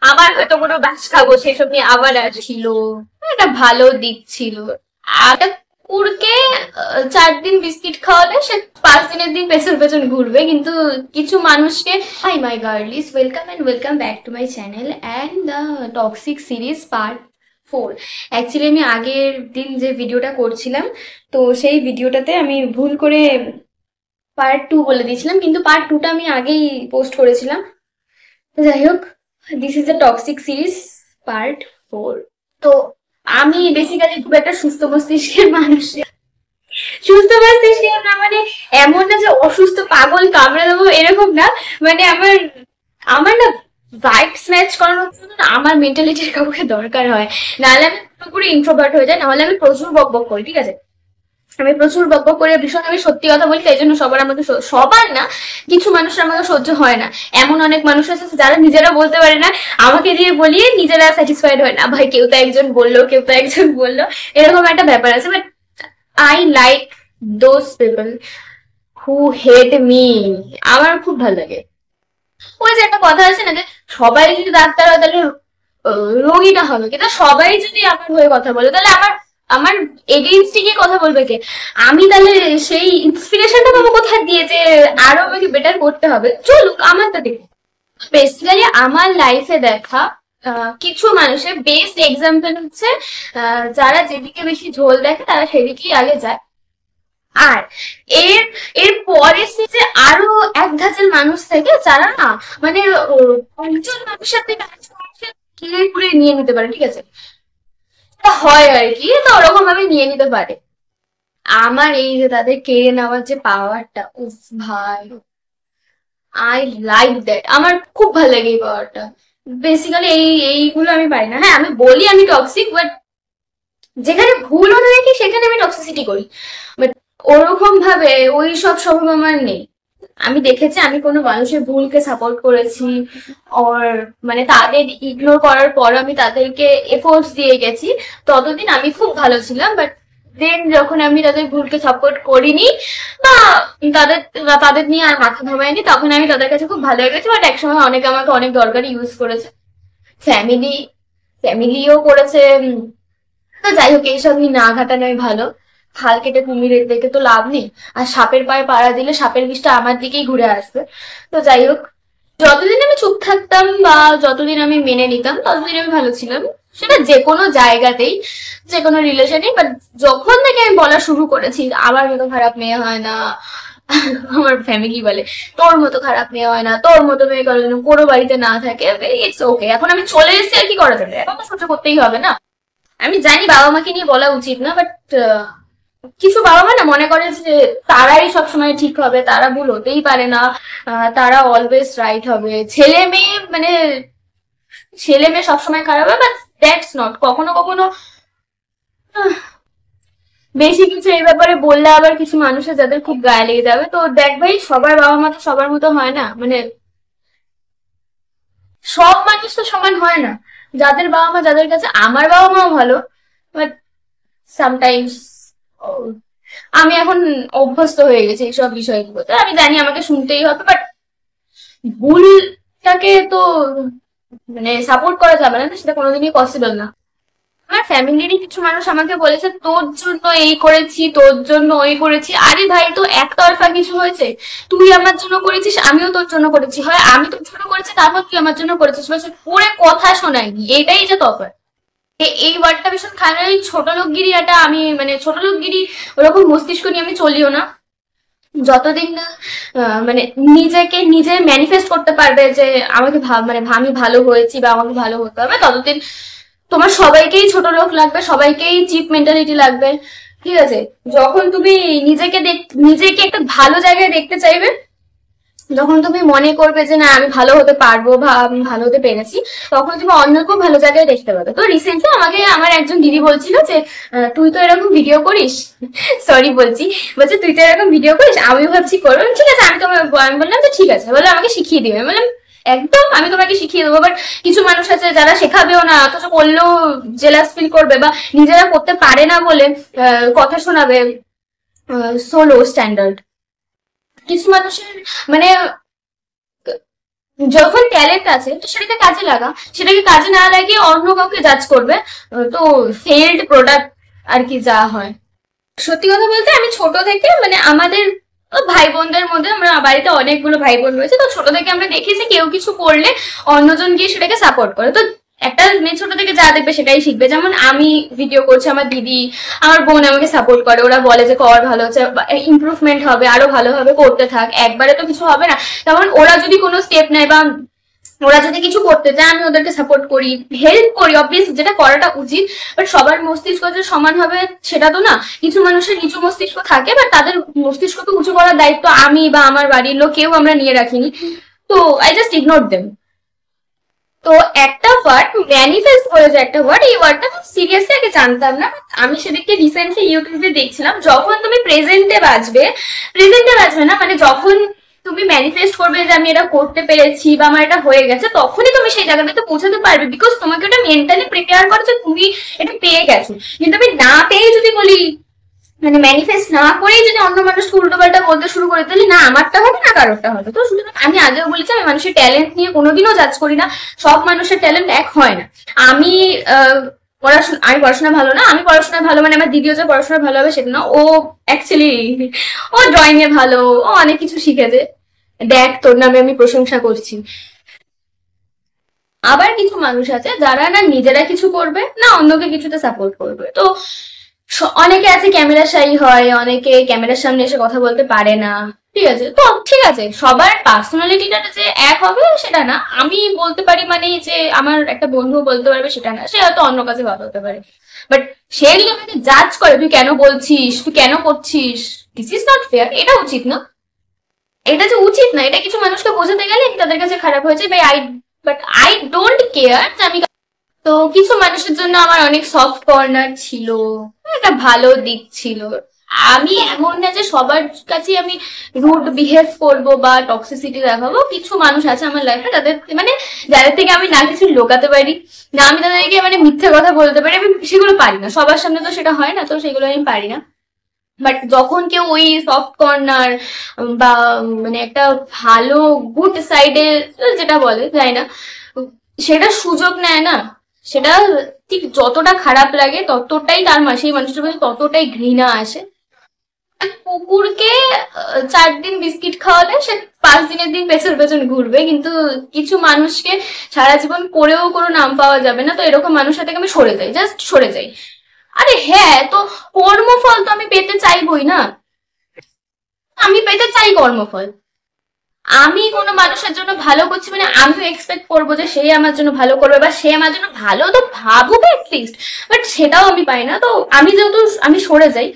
আবার হয়তো কোনো গাছ খাবো সেসব নিয়ে আবার আসছিল। একটা ভালো দিক ছিল। একটা কুকুরকে 4 দিন বিস্কিট খাওয়ালে সে 5 দিনের দিন পেছন পেছন ঘুরবে, কিন্তু কিছু মানুষকে। Hi my girls, welcome and welcome back to my channel and the toxic series part 4। Actually আমি আগের দিন যে ভিডিওটা করছিলাম, তো সেই ভিডিওটাতে আমি ভুল করে পার্ট 2 বলে দিয়েছিলাম, কিন্তু পার্ট 2টা আমি আগেই পোস্ট করেছিলাম। তো যাই হোক, this is the toxic series part 4। তো আমি বেসিক্যালি খুব একটা সুস্থ মস্তিষ্কের মানুষ। সুস্থ মস্তিষ্কের না মানে এমন না যে অসুস্থ পাগল কামড়ে দেবো এরকম না। মানে আমার আমার না ভাইব স্ন্যাচ করানোর জন্য না আমার মেন্টালিটির কাউকে দরকার হয়। নাহলে আমি পুরোপুরি ইন্ট্রোভার্ট হয়ে যাই, নাহলে আমি প্রচুর বকবক করি, ঠিক আছে। আমি প্রচুর বকবক করে ভীষণ আমি সত্যি কথা বলি, তাই জন্য সবার আমাকে সবার না, কিছু মানুষের আমাকে সহ্য হয় না। এমন অনেক মানুষ আছে যারা নিজেরা বলতে পারে না, আমাকে দিয়ে বলিয়ে নিজেরা স্যাটিসফাইড হয় না। ভাই কেউ তো একজন বললো, কেউ তো একজন বললো, এরকম একটা ব্যাপার আছে। But I like those people who hate me. আমার খুব ভালো লাগে। ওই যে একটা কথা আছে না যে সবাই যদি ডাক্তার হয় তাহলে রোগীটা হবে, কিন্তু সবাই যদি আমার হয়ে কথা বলে তাহলে আমার আমার এগেইনস্টে গিয়ে কথা বলবে কে? আমি তাহলে সেই ইন্সপিরেশনটা পাবো কোথায় দিয়ে যে আরো আমাকে বেটার করতে হবে? চলুক আমারটা দেখে। বেসিক্যালি আমার লাইফে দেখা কিছু মানুষের বেস্ট এক্সাম্পল হচ্ছে যারা যেদিকে বেশি ঝোল দেখে তারা সেদিকেই আগে যায়। আর এর এর পরে যে আরো এক ধাঁচের মানুষ থেকে যারা না মানে একজন মানুষের থেকে আরেকজন মানুষের কিনে কুড়ে নিয়ে নিতে পারে, ঠিক আছে। তা হয় আর কি, তো ওরকম ভাবে নিয়ে নিতে পারে। আমার এই যে তাদের কেড়ে নেওয়ার যে পাওয়ারটা, উফ ভাই, আই লাইক দ্যাট। আমার খুব ভালো লাগে এই পাওয়ারটা। বেসিক্যালি এইগুলো আমি পারি না। হ্যাঁ, আমি বলি আমি টক্সিক, বাট যেখানে ভুল হতে দেখি সেখানে আমি টক্সিসিটি করি। বাট ওরকম ভাবে ওই সব স্বভাব আমার নেই। আমি দেখেছি আমি কোনো মানুষের ভুলকে সাপোর্ট করেছি, ওর মানে তাদের ইগনোর করার পর আমি তাদেরকে এফোর্টস দিয়ে গেছি, ততদিন আমি খুব ভালো ছিলাম। বাট দেন যখন আমি তাদের ভুলকে সাপোর্ট করিনি বা তাদের তাদের নিয়ে আর মাথা ঘামাইনি, তখন আমি তাদের কাছে খুব ভালো হয়ে গেছি। বাট একসময় অনেকে আমাকে অনেক দরকারি ইউজ করেছে, ফ্যামিলি ফ্যামিলিও করেছে। তো যাই হোক, এইসব নিয়ে না ঘাটানোই ভালো। খাল কেটে কুমিরের দেখে তো লাভ নেই। আর সাপের পায়ে পাড়া দিলে সাপের বিষটা আমার দিকেই ঘুরে আসবে। তো যাই হোক, যতদিন আমি চুপ থাকতাম বা যতদিন আমি মেনে নিতাম ততদিন আমি ভালো ছিলাম। সেটা যে কোনো জায়গাতেই, যে কোনো রিলেশনে। বাট যখন থেকে আমি বলা শুরু করেছি আমার মতো খারাপ মেয়ে হয় না, আমার ফ্যামিলি বলে তোর মতো খারাপ মেয়ে হয় না, তোর মতো মেয়ে কোনোদিনও কোনো বাড়িতে না থাকে, ইটস ওকে। এখন আমি চলে এসেছি, আর কি করা যাবে, এখন তো সহ্য করতেই হবে না। আমি জানি বাবা মাকে নিয়ে বলা উচিত না, বাট কিছু বাবা মা না মনে করে যে তারাই সবসময় ঠিক হবে, তারা ভুল হতেই পারে না, তারা অলওয়েজ রাইট হবে। ছেলে মেয়ে সবসময় খারাপ হবে, বাট দ্যাটস নট। কখনো কখনো আহ, বেশি কিছু এই ব্যাপারে বললে আবার কিছু মানুষের যাদের খুব গায়ে লেগে যাবে। তো দেখ ভাই, সবার বাবা মা তো সবার মতো হয় না, মানে সব মানুষ তো সমান হয় না। যাদের বাবা মা, যাদের কাছে আমার বাবা মাও ভালো, বাট সামটাইমস আমি এখন অভ্যস্ত হয়ে গেছি এইসব বিষয়গুলোতে। আমি জানি আমাকে শুনতেই হবে, বাট ভুলটাকে তো মানে সাপোর্ট করা যাবে না, সেটা কোনোদিনই পসিবল না। আমার ফ্যামিলিরই কিছু মানুষ আমাকে বলেছে তোর জন্য এই করেছি, তোর জন্য ওই করেছি। আরে ভাই, তো একতরফা কিছু হয়েছে? তুই আমার জন্য করেছিস, আমিও তোর জন্য করেছি। হয় আমি তোর জন্য করেছি, তারপর তুই আমার জন্য করেছিস, পরে কথা শোনায়নি, এটাই যে তফাৎ। এই ওয়ার্ডটা ভীষণ খারাপ। এই ছোট লোকগিরি, এটা আমি মানে ছোট লোকগিরি ওরকম মস্তিষ্ক নিয়ে আমি চলিও না। যতদিন না মানে নিজেকে নিজে ম্যানিফেস্ট করতে পারবে যে আমাকে মানে আমি ভালো হয়েছি বা আমাকে ভালো হতে হবে, ততদিন তোমার সবাইকেই ছোট লোক লাগবে, সবাইকেই চিপ মেন্টালিটি লাগবে, ঠিক আছে। যখন তুমি নিজেকে একটা ভালো জায়গায় দেখতে চাইবে, যখন তুমি মনে করবে যে না আমি ভালো হতে পারবো বা আমি ভালো হতে পেরেছি, তখন তুমি অন্যকেও ভালো জায়গায় দেখতে পাবে। তো রিসেন্টলি আমাকে আমার একজন দিদি বলছিল যে তুই তো এরকম ভিডিও করিস, সরি বলছি, বলছে তুই তো এরকম ভিডিও করিস, আমিও ভাবছি করবো। ঠিক আছে, আমি বললাম যে ঠিক আছে, বলে আমাকে শিখিয়ে দিবে। আমি বললাম একদম, আমি তোমাকে শিখিয়ে দেবো। বাট কিছু মানুষ আছে যারা শেখাবেও না, অথচ করলেও জেলাস ফিল করবে বা নিজেরা করতে পারে না বলে কথা শোনাবে। সোলো স্ট্যান্ডার্ড কিছু মানুষের মানে যখন ট্যালেন্ট আছে তো সেটাকে কাজে লাগা, সেটাকে কাজে না লাগিয়ে অন্য কাউকে জাজ করবে, তো ফেল্ড প্রোডাক্ট আর কি যা হয়। সত্যি কথা বলতে আমি ছোট থেকে মানে আমাদের ভাই বোনদের মধ্যে, আমরা বাড়িতে অনেকগুলো ভাই বোন রয়েছে, তো ছোট থেকে আমরা দেখেছি কেউ কিছু করলে অন্যজন গিয়ে সেটাকে সাপোর্ট করে। তো একটা মেয়ে ছোট থেকে যা দেখবে সেটাই শিখবে। যেমন আমি ভিডিও করছি, আমার দিদি আমার বোন আমাকে সাপোর্ট করে, ওরা বলে যে কর, ভালো হচ্ছে, ইমপ্রুভমেন্ট হবে, আরো ভালো হবে, করতে থাক, একবারে তো কিছু হবে না। তেমন ওরা যদি কোনো স্টেপ নেয় বা ওরা যদি কিছু করতে চায় আমি ওদেরকে সাপোর্ট করি, হেল্প করি, অবভিয়াস যেটা করাটা উচিত। বাট সবার মস্তিষ্ক যে সমান হবে সেটা তো না, কিছু মানুষের নিচু মস্তিষ্ক থাকে, বাট তাদের মস্তিষ্ককে উঁচু করার দায়িত্ব আমি বা আমার বাড়ির লোক কেউ আমরা নিয়ে রাখিনি। তো আই জাস্ট ইগনোর দেম। তো একটা ওয়ার্ড ম্যানিফেস্ট বলে যে একটা ওয়ার্ড, এই ওয়ার্ডটা খুব সিরিয়াসলি আগে জানতাম না। আমি সেদিকে রিসেন্টলি ইউটিউবে দেখছিলাম, যখন তুমি প্রেজেন্টে বাজবে না, মানে যখন তুমি ম্যানিফেস্ট করবে যে আমি এটা করতে পেরেছি বা আমার এটা হয়ে গেছে, তখনই তুমি সেই জায়গাটাতে পৌঁছাতে পারবে, বিকজ তোমাকে ওটা মেন্টালি প্রিপেয়ার করে যে তুমি এটা পেয়ে গেছো। কিন্তু আমি না পেয়ে যদি বলি, মানে ম্যানিফেস্ট না করেই যদি অন্য মানুষকে উল্টো পাল্টা বলতে শুরু করে, তাহলে না আমারটা হবে না কারোরটা হবে। তো সুতরাং আমি আগেও বলেছি আমি মানুষের ট্যালেন্ট নিয়ে কোনোদিনও জাজ করি না, সব মানুষের ট্যালেন্ট এক হয় না। আমি পড়াশোনা ভালো না, আমি পড়াশোনা ভালো মানে আমার দিদিও যে পড়াশোনা ভালো হবে সেটা না, ও অ্যাকচুয়ালি ও ড্রয়িং এ ভালো, ও অনেক কিছু শিখেছে, দেখ তোর নামে আমি প্রশংসা করছি। আবার কিছু মানুষ আছে যারা না নিজেরা কিছু করবে না অন্যকে কিছুতে সাপোর্ট করবে। তো অনেকে আছে ক্যামেরা শাই হয়, অনেকে ক্যামেরার সামনে এসে কথা বলতে পারে না, ঠিক আছে। তো ঠিক আছে, সবার পার্সোনালিটিটা যে এক হবে সেটা না। আমি বলতে পারি মানে যে আমার একটা বন্ধু বলতে পারবে সেটা না, সে হয়তো অন্য কাছে ভালো হতে পারে, বাট সে যদি আমাকে জাজ করে তুই কেন বলছিস, তুই কেন করছিস, দিস ইজ নট ফেয়ার, এটা উচিত না। এটা যে উচিত না এটা কিছু মানুষকে বোঝাতে গেলে তাদের কাছে খারাপ হয়েছে, বাট আই ডোন্ট কেয়ার যে আমি। তো কিছু মানুষের জন্য আমার অনেক সফট কর্নার ছিল, একটা ভালো দিক ছিল। আমি এমন না যে সবার কাছে আমি রুড বিহেভ করব বা টক্সিসিটি দেখাবো। কিছু মানুষ আছে আমার লাইফে তাদের মানে যাদের থেকে আমি না কিছু লোকাতে পারি, না আমি তাদেরকে মানে মিথ্যে কথা বলতে পারি, আমি সেগুলো পারি না। সবার সামনে তো সেটা হয় না, তো সেগুলো আমি পারি না। বাট যখন কেউ ওই সফট কর্নার বা মানে একটা ভালো গুড সাইডে যেটা বলে যায় না, সেটা সুযোগ নেয় না, সেটা ঠিক যতটা খারাপ লাগে ততটাই তার সেই মানুষটার প্রতি ততটাই ঘৃণা আসে। কুকুরকে 4 দিন বিস্কিট খাওয়ালে সে 5 দিনের দিন পেছন পেছন ঘুরবে, কিন্তু কিছু মানুষকে সারা জীবন করেও কোনো নাম পাওয়া যাবে না। তো এরকম মানুষের থেকে আমি সরে যাই, জাস্ট সরে যাই। আরে হ্যাঁ, তো কর্মফল তো আমি পেতে চাইবই না, আমি পেতে চাই কর্মফল। আমি কোনো মানুষের জন্য ভালো করছি মানে আমিও এক্সপেক্ট করবো যে সে আমার জন্য ভালো করবে বা সে আমার জন্য ভালো তো ভাবুক অ্যাটলিস্ট, বাট সেটাও আমি পাই না। তো আমি যেহেতু আমি সরে যাই,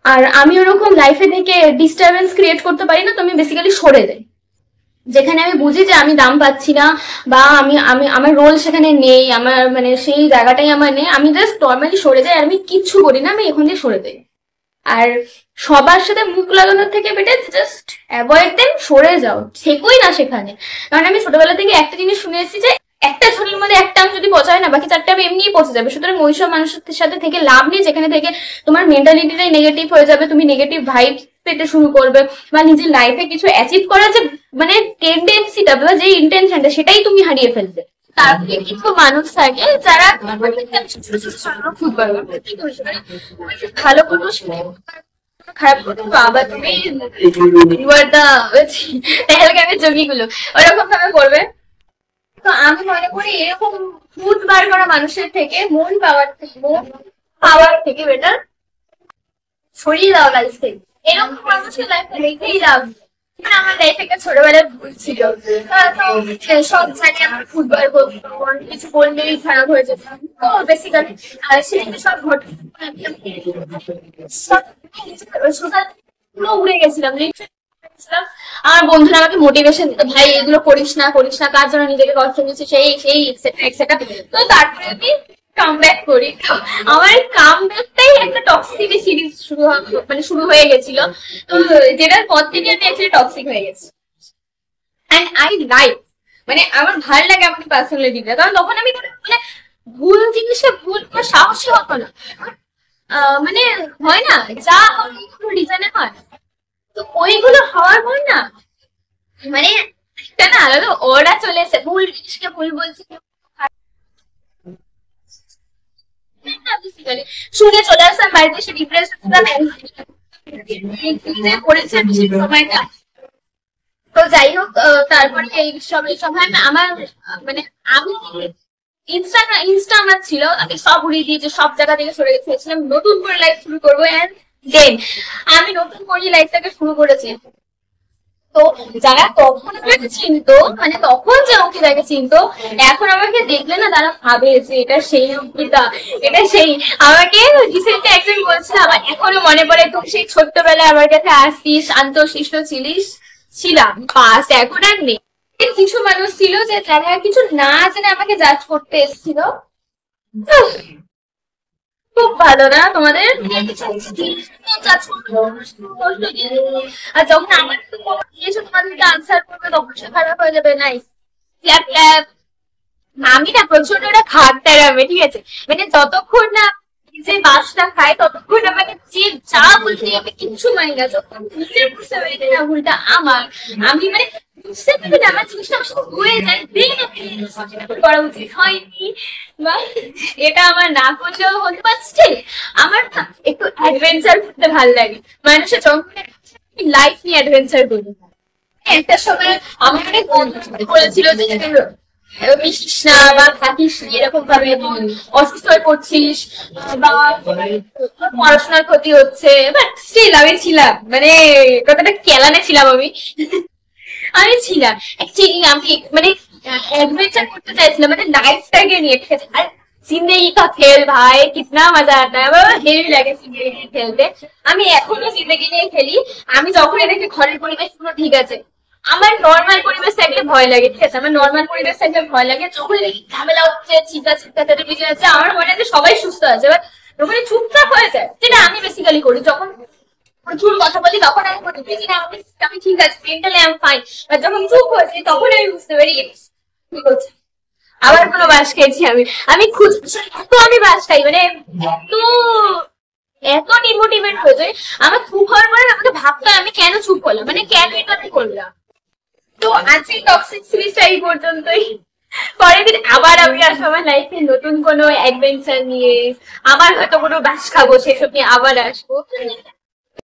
আর আমি ওরকম লাইফে থেকে ডিস্টারবেন্স ক্রিয়েট করতে পারি না, তো আমি বেসিক্যালি সরে যাই। যেখানে আমি বুঝি যে আমি দাম পাচ্ছি না বা আমি আমি আমার রোল সেখানে নেই, আমার মানে সেই জায়গাটাই আমার নেই, আমি জাস্ট নর্মালি সরে যাই, আর আমি কিচ্ছু করি না, আমি এখান দিয়ে সরে যাই। আর সবার সাথে মুখ লাগানোর থেকে বেটার জাস্ট অ্যাভয়েড দেম, সরে যাও, থেকোই না সেখানে। কারণ আমি ছোটবেলা থেকে একটা জিনিস শুনে এসেছি যে একটা ঝুড়ির মধ্যে একটা আম যদি পচায় না, বাকি 4টা এমনিই পচে যাবে। সুতরাং ওইসব মানুষের সাথে থেকে লাভ নেই, যেখানে থেকে তোমার মেন্টালিটিটাই নেগেটিভ হয়ে যাবে, তুমি নেগেটিভ ভাইব পেতে শুরু করবে, বা নিজের লাইফে কিছু অ্যাচিভ করার যে মানে টেন্ডেন্সিটা বা যে ইন্টেনশনটা সেটাই তুমি হারিয়ে ফেলবে। তারপরে কিছু মানুষ থাকে যারা ফুটবল ভালো কোনো খারাপ করতে, বাবা তুমি তেহেলগামের জমিগুলো ওরকম ভাবে করবে। তো আমি মনে করি এরকম ফুট বার করা মানুষের থেকে মন পাওয়ার থেকে বেটার সরিয়ে দাও লাইফ থেকে। এরকম মানুষের লাইফে রেখেই লাভ। আমার লাইফে একটা ছোটবেলায় ভুল ছিল, তো সব জানি আমার ফুটবল কিছু বললেই খারাপ হয়ে যেত। তো বেসিক্যালি সেদিকে সব সোশ্যাল পুরো উড়ে গেছিলাম। আমার বন্ধুরা আমাকে মোটিভেশন দিত, ভাই এগুলো করিস না করিস না, কার জন্য নিজেকে কষ্ট দিচ্ছিস, সেই সেই এক্সেট্রা। তো তারপরে আমি কাম ব্যাক করি। আমার কাম ব্যাকটাই একটা টক্সিসিটি সিরিজ মানে শুরু হয়ে গেছিল, তো যেটার পর থেকে আমি অ্যাকচুয়ালি টক্সিক হয়ে গেছি। অ্যান্ড আই লাইক মানে আমার ভালো লাগে আমাকে পার্সোনালিটিটা, কারণ তখন আমি মানে ভুল জিনিসটা ভুল করার সাহসী হতো না। মানে হয় না যা হয় ডিজাইনে হয়, তো ওইগুলো হওয়ার পর না মানে একটা না আলাদা ওরা চলে এসে ভুল জিনিসকে ভুল বলছি শুনে চলে আসলাম বাড়িতে, সে ডিপ্রেস করেছে সময়টা। তো যাই হোক, তারপরে এই সময় আমার মানে আমি ইনস্টা আমার ছিল, আমি সব উড়িয়ে দিয়েছি, সব জায়গা থেকে সরে গেছিলাম, নতুন করে লাইফ শুরু করবো। এন্ড দেন আমি নতুন করে লাইফটাকে শুরু করেছি। তো যারা তখন আমাকে চিনতো, মানে তখন যে অঙ্কিতাকে চিনতো, এখন আমাকে দেখলে না তারা ভাবে যে এটা সেই অঙ্কিতা, এটা সেই। আমাকে রিসেন্টলি একজন বলছিল, আমার এখনো মনে পড়ে, তুই সেই ছোট্টবেলায় আমার কাছে আসতিস, শান্তশিষ্ট ছিলিস, ছিলাম পাস্ট, এখন আর নেই। কিছু মানুষ ছিল যে যারা কিছু না জেনে আমাকে জাজ করতে এসেছিল। খুব ভালো না তোমাদের? আর যখন আমার দিয়েছো তোমাদেরকে আনসার করবে, তখন সে খারাপ হয়ে যাবে। Nice, clap clap. আমি না প্রচন্ড একটা খাটতার আমি, ঠিক আছে, মানে যতক্ষণ না যে বাসটা খাই ততক্ষণ আমাকে যে যা বলতে আমি কিচ্ছু মানি না। যখন নিজে বুঝতে পারি যে না ভুলটা আমার, আমি মানে বুঝতে পারি না আমার জিনিসটা আমার সাথে হয়ে যায়, করা উচিত হয়নি বা এটা আমার না করলেও হতে পারছে। আমার না একটু অ্যাডভেঞ্চার করতে ভালো লাগে, মানুষের যখন লাইফ নিয়ে অ্যাডভেঞ্চার করি। একটা সময় আমার অনেক বন্ধু বলেছিল যে মিশিস না বা থাকিস এরকম ভাবে, অসুস্থ হয়ে পড়ছিস বা পড়াশোনার ক্ষতি হচ্ছে, বাট স্টিল আমি ছিলাম, মানে কতটা কেলানে ছিলাম আমি। আমি ছিলাম অ্যাকচুয়ালি, আমি মানে एडवेंचर করতে চাইছিলাম, মানে লাইফটাকে নিয়ে, ঠিক আছে। আর जिंदगी का खेल भाई कितना मजा आता है, বাবা হেভি লাগে জিন্দেগি খেলতে। আমি এখনো জিন্দেগি নিয়ে খেলি। আমি যখন দেখি ঘরের পরিবেশ পুরো ঠিক আছে, আমার নর্মাল পরিবেশ থাকলে ভয় লাগে, ঠিক আছে, আমার নর্মাল পরিবেশ থাকলে ভয় লাগে। যখন দেখি ঝামেলা হচ্ছে, চিন্তা চিন্তা টেলিভিশন আছে, আমার মনে হয় যে সবাই সুস্থ আছে, এবার যখন চুপচাপ হয়ে যায়, যেটা আমি বেসিক্যালি করি, যখন প্রচুর কথা বলি তখন আমি বলি যে না, আমি ঠিক আছে, মেন্টালি আমি ফাইন। আর যখন চুপ হয়েছি তখন আমি বুঝতে পারি কি করছি। আবার কোনো বাস খেয়েছি আমি, আমি খুঁজছি এত, আমি বাস খাই, মানে এত এত ডিমোটিভেট হয়ে যায়। আমার চুপ হওয়ার পরে আমাকে ভাবতে হয় আমি কেন চুপ করলাম, মানে কেন এটা আমি করলাম। তো আজকে টক্সিক সিরিজটা এই পর্যন্তই। পরের দিন আবার আমি আসবো আমার লাইফে নতুন কোনো অ্যাডভেঞ্চার নিয়ে, আবার হয়তো কোনো বাস খাবো, সেসব নিয়ে আবার আসবো।